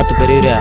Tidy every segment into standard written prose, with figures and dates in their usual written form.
பார்த்து பெரியவரே.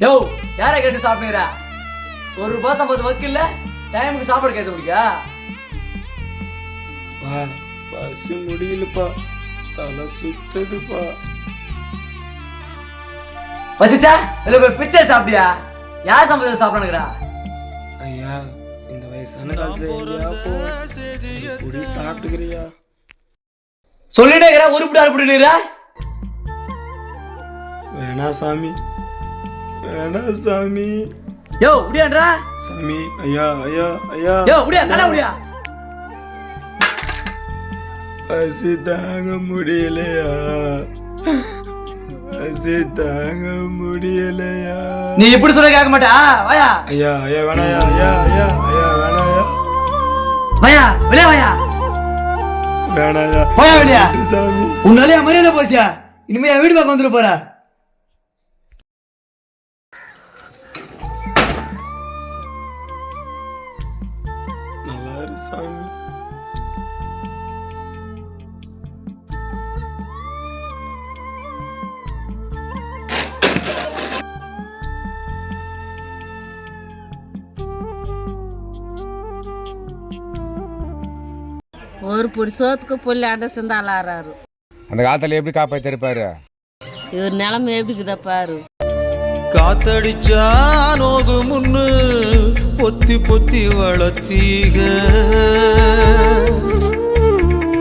யோ யாரை கேட்டு சாப்பிடுறா? ₹1 சம்பளத்து ஒர்க் இல்ல, டைமுக்கு சாப்பாடு கேட்க முடியா? பசி முடியலப்பா, தலை சுத்துதுப்பா. பசிச்சா இல்ல போய் பிச்சை சாப்பிட்டியா? யார் சம்பளத்தை சாப்பிடணுங்கிறா? ஐயா, இந்த வயசான காலத்துல எங்கேயா போடி சாப்பிட்டுக்கிறியா? சொல்லிட்டே இருக்கிற உருப்பிடாரு பிடிக்கிறா? வேணா சாமி, வேணா சாமி. யோ முடியான்றா சாமி. ஐயா ஐயா ஐயா. யோ முடியா, நல்லா முடியா. பசி தாங்க முடியலையா, பசி தாங்க முடியலையா. நீ இப்படி சொல்ல கேட்க மாட்டா? வாயா. ஐயா ஐயா வேணாயா, ஐயா ஐயா ஐயா வேணாயா. வாயா வெளியே வாயா. வேணாயா, போயா வெளியா. சாமி உன்னாலே மரியாதை போச்சியா? இனிமே என் வீடு பக்கம் வந்துட்டு போற. நல்லா இரு சாமி. ஒரு பொடி சோத்துக்கு புள்ளி அண்டை சேர்ந்து அலாறாரு. அந்த காலத்துல எப்படி காப்பாத்திருப்பாரு? இவர் நிலைமை எப்படிக்குதா பாரு. காத்தடிச்சா நோகு முன்னு பொத்தி பொத்தி வளர்த்தீக,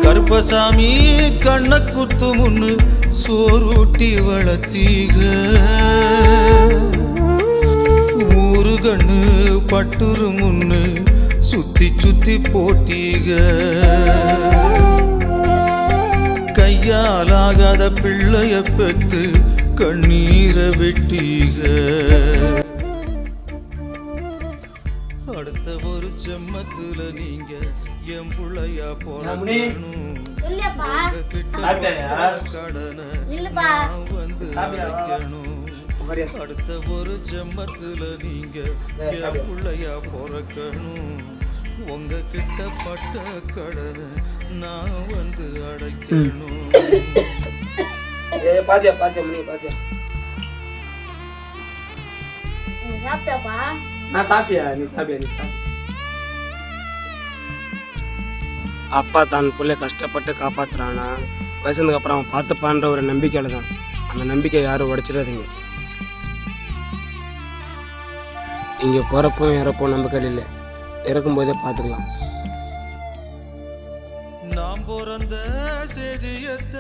கருப்பசாமி கண்ண குத்து முன்னு சோறுட்டி வளர்த்தீக, ஊரு கண்ணு பட்டுரு முன்னு சுத்தி சுத்தி போட்டீக, கையாலாகாத பிள்ளைய பெத்து கண்ணீரை வெட்டீக. அடுத்த ஒரு செம்மத்துல நீங்க என் புள்ளையா போனணும், கடனை வந்து அடைக்கணும். அடுத்த ஒரு செம்மத்துல நீங்க என் புள்ளையா பிறக்கணும், உங்க கிட்ட பட்ட கடனை நான் வந்து அடைக்கணும். பாத்தியா பாத்தியா மணி பாத்தியா? நான் சாப்பிட்டியா? நீ சாப்பிட்டியா? நீ சாப்பிட்டியா? அப்பா தான் பிள்ளை கஷ்டப்பட்டு காப்பாத்துறானா, வயசுக்கு அப்புறம் அவன் பார்த்துப்பான்ற ஒரு நம்பிக்கையில தான். அந்த நம்பிக்கை யாரும் உடைச்சிடாதீங்க. இங்க போறப்போ இறப்போ நம்பிக்கை இல்லை, இறக்கும்போதே பார்த்துக்கலாம். நாம் பிறந்த செய்தியத்தை